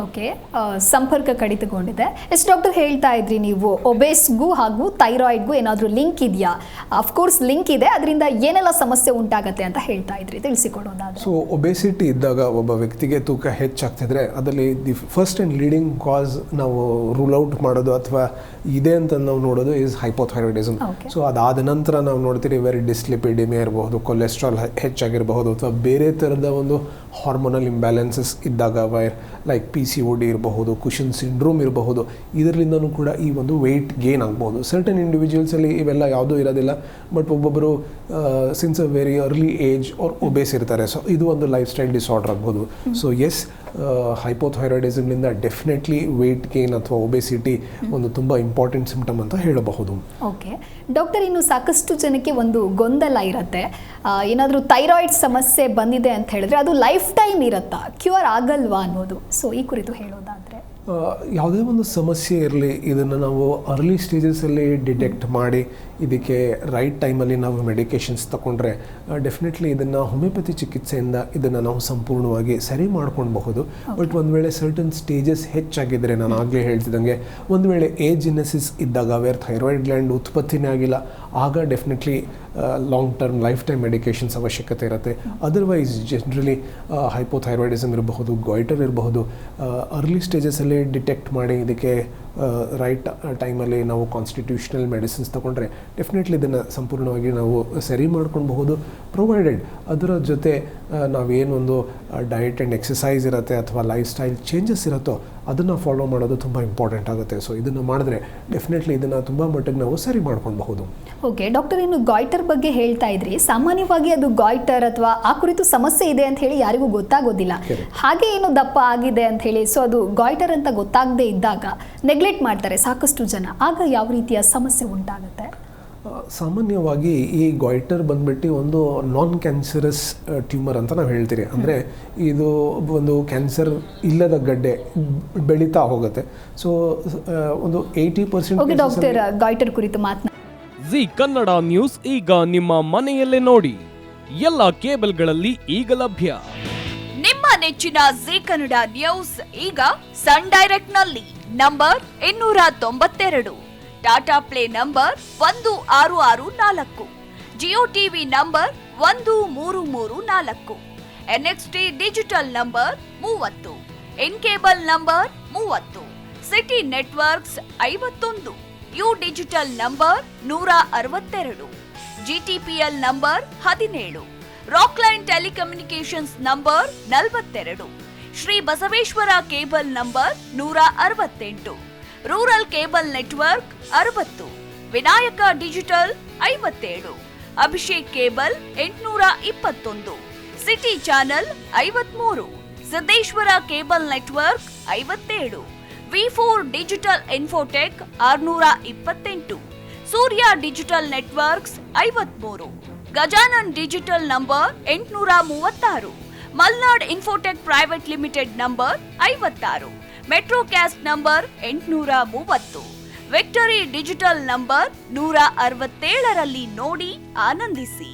Okay, ಸಂಪರ್ಕ ಕಡಿತಗೊಂಡಿದೆ. Doctor ಹೇಳ್ತಾ ಇದ್ರಿ ನೀವು ಒಬೇಸ್ಗೂ ಹಾಗೂ ಥೈರಾಯ್ಡ್ಗೂ ಏನಾದರೂ ಲಿಂಕ್ ಇದೆಯಾ? ಅಫ್ಕೋರ್ಸ್ ಲಿಂಕ್ ಇದೆ, ಅದರಿಂದ ಏನೆಲ್ಲ ಸಮಸ್ಯೆ ಉಂಟಾಗತ್ತೆ ಅಂತ ಹೇಳ್ತಾ ಇದ್ರಿ, ತಿಳಿಸಿಕೊಡೋದಾದ್ರೆ. ಸೊ ಒಬೇಸಿಟಿ ಇದ್ದಾಗ ಒಬ್ಬ ವ್ಯಕ್ತಿಗೆ ತೂಕ ಹೆಚ್ಚಾಗ್ತಿದ್ರೆ ಅದರಲ್ಲಿ ದಿ ಫಸ್ಟ್ ಆ್ಯಂಡ್ ಲೀಡಿಂಗ್ ಕಾಸ್ ನಾವು ರೂಲ್ ಔಟ್ ಮಾಡೋದು ಅಥವಾ ಇದೆ ಅಂತ ನಾವು ನೋಡೋದು ಈಸ್ ಹೈಪೋಥೈರಾಯ್ಡಿಸಮ್. ಸೊ ಅದಾದ ನಂತರ ನಾವು ನೋಡ್ತೀವಿ ವೆರಿ ಡಿಸ್ಲಿಪಿಡಿಮಿಯಾ ಇರಬಹುದು, ಕೊಲೆಸ್ಟ್ರಾಲ್ ಹೆಚ್ಚಾಗಿರಬಹುದು, ಅಥವಾ ಬೇರೆ ಥರದ ಒಂದು ಹಾರ್ಮೋನಲ್ ಇಂಬ್ಯಾಲೆನ್ಸಸ್ ಇದ್ದಾಗ ಲೈಕ್ PCOD ಇರಬಹುದು, ಕುಷನ್ ಸಿಂಡ್ರೋಮ್ ಇರಬಹುದು. ಇದರಿಂದನೂ ಕೂಡ ಈ ಒಂದು ವೆಯ್ಟ್ ಗೇನ್ ಆಗ್ಬೋದು. ಸರ್ಟನ್ ಇಂಡಿವಿಜುವಲ್ಸಲ್ಲಿ ಇವೆಲ್ಲ ಯಾವುದೂ ಇರೋದಿಲ್ಲ, ಬಟ್ ಒಬ್ಬೊಬ್ಬರು since a very early age ಅವ್ರು ಒಬೇಸ್ ಇರ್ತಾರೆ. ಸೊ ಇದು ಒಂದು ಲೈಫ್ ಸ್ಟೈಲ್ ಡಿಸಾರ್ಡರ್ ಆಗ್ಬೋದು. ಸೊ ಎಸ್, ಹೈಪೋಥೈರಾಯ್ಡಿಸಮ್ನಿಂದ ಡೆಫಿನೆಟ್ಲಿ ವೆಯ್ಟ್ ಗೇನ್ ಅಥವಾ ಒಬೇಸಿಟಿ ಒಂದು ತುಂಬ ಇಂಪಾರ್ಟೆಂಟ್ ಸಿಂಪ್ಟಮ್ ಅಂತ ಹೇಳಬಹುದು. ಓಕೆ ಡಾಕ್ಟರ್, ಇನ್ನು ಸಾಕಷ್ಟು ಜನಕ್ಕೆ ಒಂದು ಗೊಂದಲ ಇರುತ್ತೆ, ಏನಾದರೂ ಥೈರಾಯ್ಡ್ ಸಮಸ್ಯೆ ಬಂದಿದೆ ಅಂತ ಹೇಳಿದ್ರೆ ಅದು ಲೈಫ್ ಟೈಮ್ ಇರುತ್ತಾ, ಕ್ಯೂರ್ ಆಗಲ್ವಾ ಅನ್ನೋದು. ಸೊ ಈ ಕುರಿತು ಹೇಳೋದಾದರೆ, ಯಾವುದೇ ಒಂದು ಸಮಸ್ಯೆ ಇರಲಿ, ಇದನ್ನು ನಾವು ಅರ್ಲಿ ಸ್ಟೇಜಸಲ್ಲಿ ಡಿಟೆಕ್ಟ್ ಮಾಡಿ ಇದಕ್ಕೆ ರೈಟ್ ಟೈಮಲ್ಲಿ ನಾವು ಮೆಡಿಕೇಷನ್ಸ್ ತಗೊಂಡ್ರೆ ಡೆಫಿನೆಟ್ಲಿ ಇದನ್ನು ಹೋಮಿಯೋಪತಿ ಚಿಕಿತ್ಸೆಯಿಂದ ಇದನ್ನು ನಾವು ಸಂಪೂರ್ಣವಾಗಿ ಸರಿ ಮಾಡ್ಕೊಳ್ಬಹುದು. ಬಟ್ ಒಂದು ವೇಳೆ ಸರ್ಟನ್ ಸ್ಟೇಜಸ್ ಹೆಚ್ಚಾಗಿದ್ದರೆ, ನಾನು ಆಗಲೇ ಹೇಳ್ತಿದ್ದಂಗೆ, ಒಂದು ವೇಳೆ ಏಜಿನೆಸಿಸ್ ಇದ್ದಾಗ ವೇರ್ ಥೈರಾಯ್ಡ್ ಗ್ಲ್ಯಾಂಡ್ ಉತ್ಪತ್ತಿನೇ ಆಗಿಲ್ಲ, ಆಗ definitely long term life time medications ಅವಶ್ಯಕತೆ ಇರುತ್ತೆ. ಅದರ್ವೈಸ್ ಜನರಲಿ ಹೈಪೋಥೈರಾಯ್ಡಿಸಮ್ ಇರಬಹುದು, ಗಾಯ್ಟರ್ ಇರಬಹುದು, ಅರ್ಲಿ ಸ್ಟೇಜಸಲ್ಲಿ ಡಿಟೆಕ್ಟ್ ಮಾಡಿ ಇದಕ್ಕೆ ರೈಟ್ ಟೈಮಲ್ಲಿ ನಾವು ಕಾನ್ಸ್ಟಿಟ್ಯೂಷನಲ್ ಮೆಡಿಸಿನ್ಸ್ ತಗೊಂಡ್ರೆ ಡೆಫಿನೆಟ್ಲಿ ಇದನ್ನು ಸಂಪೂರ್ಣವಾಗಿ ನಾವು ಸರಿ ಮಾಡ್ಕೊಳ್ಬಹುದು. ಪ್ರೊವೈಡೆಡ್ ಅದರ ಜೊತೆ ನಾವೇನೊಂದು ಡಯಟ್ ಆ್ಯಂಡ್ ಎಕ್ಸಸೈಸ್ ಇರುತ್ತೆ ಅಥವಾ ಲೈಫ್ ಸ್ಟೈಲ್ ಚೇಂಜಸ್ ಇರುತ್ತೋ ಅದನ್ನು ಫಾಲೋ ಮಾಡೋದು ತುಂಬ ಇಂಪಾರ್ಟೆಂಟ್ ಆಗುತ್ತೆ. ಸೊ ಇದನ್ನು ಮಾಡಿದ್ರೆ ಡೆಫಿನೆಟ್ಲಿ ಇದನ್ನು ತುಂಬ ಮಟ್ಟಿಗೆ ನಾವು ಸರಿ ಮಾಡ್ಕೊಳ್ಬಹುದು. ಓಕೆ ಡಾಕ್ಟರ್, ಇನ್ನು ಗಾಯ್ಟರ್ ಬಗ್ಗೆ ಹೇಳ್ತಾ ಇದ್ರಿ. ಸಾಮಾನ್ಯವಾಗಿ ಅದು ಗಾಯ್ಟರ್ ಅಥವಾ ಆ ಕುರಿತು ಸಮಸ್ಯೆ ಇದೆ ಅಂತ ಹೇಳಿ ಯಾರಿಗೂ ಗೊತ್ತಾಗೋದಿಲ್ಲ, ಹಾಗೆ ಏನು ದಪ್ಪ ಆಗಿದೆ ಅಂತ ಹೇಳಿ. ಸೊ ಅದು ಗಾಯ್ಟರ್ ಅಂತ ಗೊತ್ತಾಗದೇ ಇದ್ದಾಗ ನೆಗ್ಲೆಕ್ಟ್ ಮಾಡ್ತಾರೆ ಸಾಕಷ್ಟು ಜನ, ಆಗ ಯಾವ ರೀತಿಯ ಸಮಸ್ಯೆ ಉಂಟಾಗುತ್ತೆ? ಸಾಮಾನ್ಯವಾಗಿ ಈ ಗಾಯ್ಟರ್ ಬಂದ್ಬಿಟ್ಟು ಒಂದು ನಾನ್ ಕ್ಯಾನ್ಸರಸ್ ಟ್ಯೂಮರ್ ಅಂತ ನಾವು ಹೇಳ್ತೀರಿ. ಅಂದರೆ ಇದು ಒಂದು ಕ್ಯಾನ್ಸರ್ ಇಲ್ಲದ ಗಡ್ಡೆ ಬೆಳೀತಾ ಹೋಗುತ್ತೆ. ಸೊ ಒಂದು 80% ಡಾಕ್ಟರ್ ಗಾಯ್ಟರ್ ಕುರಿತು ಮಾತನಾಡಿ. ಜಿ ಕನ್ನಡ ನ್ಯೂಸ್ ಈಗ ನಿಮ್ಮ ಮನೆಯಲ್ಲೇ ನೋಡಿ, ಎಲ್ಲ ಕೇಬಲ್ಗಳಲ್ಲಿ ಈಗ ಲಭ್ಯ. ನಿಮ್ಮ ನೆಚ್ಚಿನ ಜಿ ಕನ್ನಡ ನ್ಯೂಸ್ ಈಗ ಸನ್ ಡೈರೆಕ್ಟ್ ನಲ್ಲಿ number 292, Tata play number 1664, Jio TV number 1334, NXT digital number 30, in cable number 30, city networks 51, U digital number 162, GTPL number 17, Rockline telecommunications number 42, Shri Basaveshwara cable number 168, rural cable network 60, Vinayaka digital 57, Abhishek cable 821, city channel 53, Siddeshwara cable network 57, V4 digital Infotech 628, Surya digital networks 53, Gajanan digital number 836, Malnad infotech private limited number 56, metro cast number 830, victory digital number 167ರಲ್ಲಿ ನೋಡಿ ಆನಂದಿಸಿ.